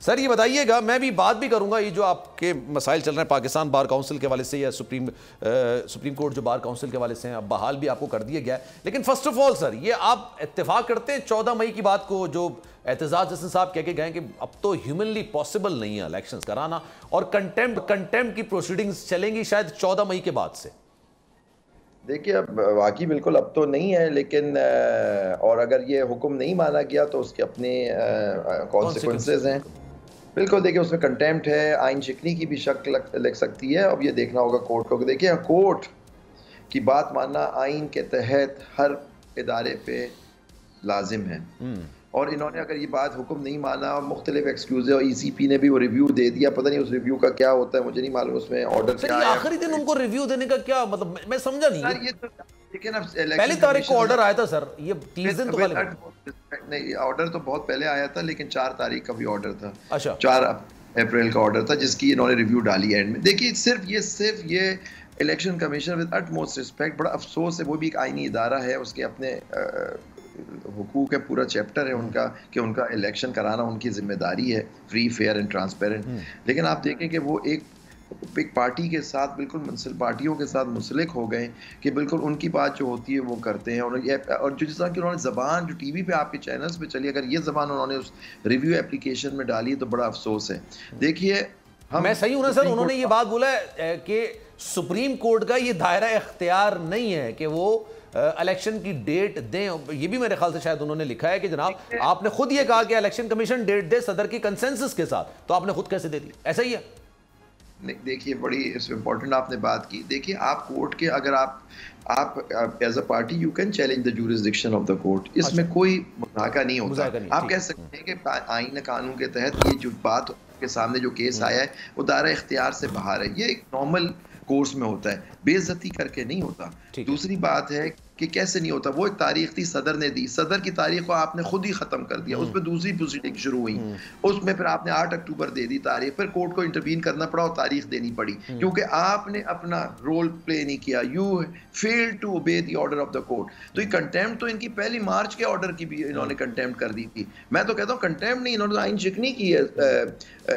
Sir ये बताइएगा, मैं भी बात भी करूंगा, ये जो आपके मसाइल चल रहे हैं पाकिस्तान बार काउंसिल के हवाले से या सुप्रीम कोर्ट जो बार काउंसिल के हवाले से हैं, अब बहाल भी आपको कर दिया गया है, लेकिन फर्स्ट ऑफ ऑल सर ये आप इत्तेफाक करते हैं 14 मई की बात को, जो एतजाज हसन साहब कह के गए कि अब तो ह्यूमनली पॉसिबल नहीं है इलेक्शंस कराना और कंटेम्प्ट की प्रोसीडिंग्स चलेंगी शायद 14 मई के बाद से? देखिए, अब वाकई बिल्कुल अब तो नहीं है, लेकिन और अगर ये हुक्म नहीं माना गया तो उसके अपने कॉन्सिक्वेंसेस हैं। बिल्कुल, देखिए उसमें कंटेम्प्ट है, आइन शिकनी की भी शक लग सकती है। अब ये देखना होगा कोर्ट को। देखिए कोर्ट की बात मानना आइन के तहत हर इदारे पे लाजिम है, और इन्होंने अगर ये बात हुक्म नहीं माना और मुख्तलिफ एक्सक्यूज, और ECP ने भी वो रिव्यू दे दिया, पता नहीं उस रिव्यू का क्या होता है, मुझे नहीं मालूम उसमें ऑर्डर क्या है। आखिरी दिन उनको रिव्यू देने का क्या मतलब, मैं समझा नहीं। सर ये तो लेकिन अब पहली तारीख को ऑर्डर आया था सर, ये 30 दिन तो नहीं, ऑर्डर तो बहुत पहले आया था, लेकिन 4 तारीख का भी ऑर्डर था। अच्छा, 4 अप्रैल का ऑर्डर था जिसकी इन्होंने रिव्यू डाली एंड में। देखिए सिर्फ ये election commission with utmost respect, बड़ा अफसोस है, वो भी एक आईनी इदारा है, उसके अपने हुकूक है, पूरा चैप्टर है उनका कि उनका इलेक्शन कराना उनकी जिम्मेदारी है, फ्री फेयर एंड ट्रांसपेरेंट। लेकिन आप देखें कि वो एक पार्टी के साथ बिल्कुल पार्टियों के साथ मुंसलिक हो गए कि बिल्कुल उनकी बात जो होती है वो करते हैं। और जो जिस तरह की उन्होंने ज़बान जो टीवी पे आपके चैनल्स पे चली, अगर ये ज़बान उन्होंने उस रिव्यू एप्लीकेशन में डाली तो बड़ा अफसोस है। देखिए मैं सही हूं ना सर, उन्होंने ये बात बोला है कि सुप्रीम कोर्ट का ये दायरा इख्तियार नहीं है कि वो इलेक्शन की डेट दें। ये भी मेरे ख्याल से शायद उन्होंने लिखा है कि जनाब आपने खुद ये कहा कि इलेक्शन कमीशन डेट दे सदर की कंसेंसस के साथ, तो आपने खुद कैसे दे दी? ऐसा ही है? देखिए बड़ी इम्पोर्टेंट आपने बात की। देखिए आप कोर्ट के, अगर आप as a party you can challenge the jurisdiction of the court, इसमें कोई मुनाका नहीं होता। आप कह सकते हैं कि आईन कानून के तहत ये जो बात के सामने जो केस आया है वो दायरा इख्तियार से बाहर है, ये एक नॉर्मल कोर्स में होता है, बेइज्जती करके नहीं होता। दूसरी बात है कि कैसे नहीं होता, वो एक तारीख थी सदर ने दी, सदर की तारीख को आपने खुद ही खत्म कर दिया, उसमें दूसरी प्रोसीडिंग शुरू हुई, उसमें फिर आपने 8 अक्टूबर दे दी तारीख, फिर कोर्ट को इंटरवीन करना पड़ा और तारीख देनी पड़ी क्योंकि आपने अपना रोल प्ले नहीं किया, you fail to obey the order of the court. तो ये कंटेम्प्ट तो इनकी पहली मार्च के ऑर्डर की भी इन्होंने कंटेम्प्ट कर दी थी। मैं तो कहता हूँ कंटेम्प्ट नहीं, इन्होंने आइन शिकनी की है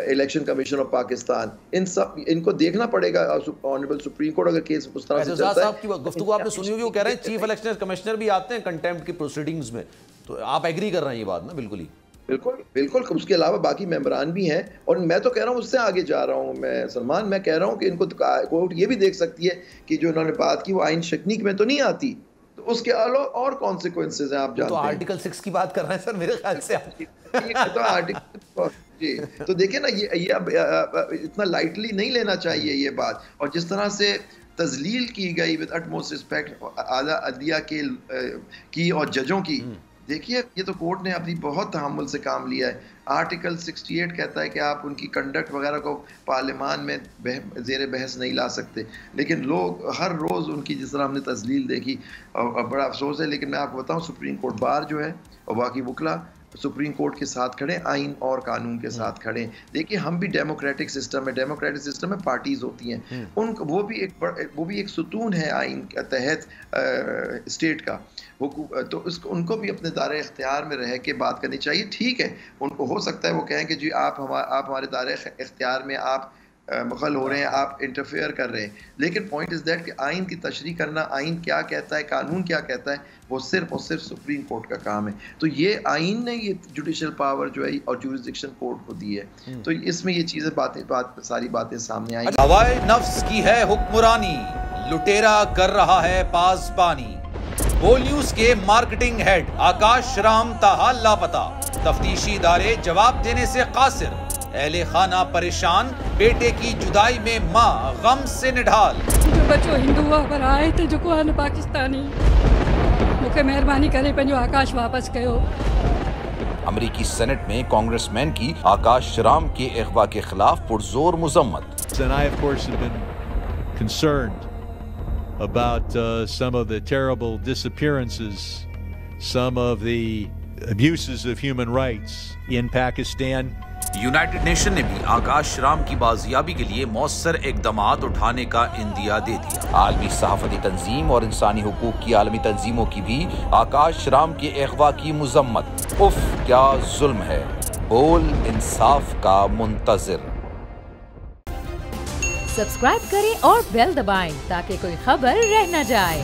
इलेक्शन कमीशन ऑफ पाकिस्तान। इनको देखना पड़ेगा ऑनरेबल सुप्रीम कोर्ट अगर केस उस तरह से चलता है। गुफ्तगू आपने सुनी होगी, वो कह रहे हैं चीफ इलेक्शन कमिश्नर भी आते हैं कंटेम्प्ट की प्रोसीडिंग्स में, तो आप एग्री कर रहे हैं ये बात ना? बिल्कुल ही, बिल्कुल। उसके अलावा बाकी मेंबरान भी हैं, और मैं तो कह रहा हूँ उससे आगे जा रहा हूँ मैं सलमान, मैं कह रहा हूँ कि इनको कोर्ट ये भी देख सकती है कि जो इन्होंने बात की वो आइन शिकनी में तो नहीं आती, तो उसके अलावा और कॉन्सिक्वेंसेज हैं आप जानते हैं। तो आर्टिकल 6 की बात कर रहे हैं सर मेरे ख्याल से तो आर्टिकल जी, तो देखिए ना ये अब इतना लाइटली नहीं लेना चाहिए ये बात। और जिस तरह से तजलील की गई विद अटमोस्ट रिस्पेक्ट आला अदलिया की और जजों की, देखिए ये तो कोर्ट ने अपनी बहुत तहम्मुल से काम लिया है। आर्टिकल 68 कहता है कि आप उनकी कंडक्ट वगैरह को पार्लियामान में ज़ेर बहस नहीं ला सकते, लेकिन लोग हर रोज़ उनकी जिस तरह हमने तजलील देखी, और बड़ा अफसोस है। लेकिन मैं आपको बताऊँ सुप्रीम कोर्ट बार जो है और बाकी वकला सुप्रीम कोर्ट के साथ खड़े, आइन और कानून के साथ खड़े। देखिए हम भी डेमोक्रेटिक सिस्टम है, डेमोक्रेटिक सिस्टम में पार्टीज होती हैं, वो भी एक सुतून है आइन के तहत स्टेट का, तो उनको भी अपने दायरे इख्तियार में रह के बात करनी चाहिए। ठीक है, उनको हो सकता है वो कहें कि जी आप हमारे दायरे इख्तियार में आप मुखल हो रहे हैं, आप इंटरफेयर कर रहे हैं, लेकिन पॉइंट इज दैट कि आइन की तशरीह करना, आइन क्या कहता है, कानून क्या कहता है, वो सिर्फ और सिर्फ सुप्रीम कोर्ट का काम है। तो ये आइन ने ये जुडिशल पावर जो है और जुरिसडिक्शन कोर्ट को दी है, तो इसमें ये चीजें सारी बातें सामने आई। हवाए नफ्स की है हुक्मरानी, लुटेरा कर रहा है पासबानी। बोल न्यूज के मार्केटिंग हेड आकाश राम ताहा लापता, तफ्तीशी इदारे जवाब देने से कासिर, अहले खाना परेशान, बेटे की जुदाई में माँ गम से निढाल। जो बच्चो हिंदू पर आए थे जो को पाकिस्तानी, मुझे मेहरबानी करे पंहिंजो आकाश वापस कयो। अमेरिकी सेनेट में कांग्रेसमैन की आकाश राम के अगवा के खिलाफ पुरजोर मुजम्मत। And I, of course, have been concerned about some of the terrible disappearances, some of the abuses of human rights in Pakistan. United nation ने भी आकाश राम की बाजियाबी के लिए मौसर इकदामात उठाने का इंदिया दे दिया। आलमी सहाफती तंजीम और इंसानी हुकूक की आलमी तंजीमों की भी आकाश राम के अगवा की मुजम्मत। उफ क्या जुल्म है। बोल इंसाफ का मुंतजिर। सब्सक्राइब करें और बेल दबाएं ताकि कोई खबर रह न जाए।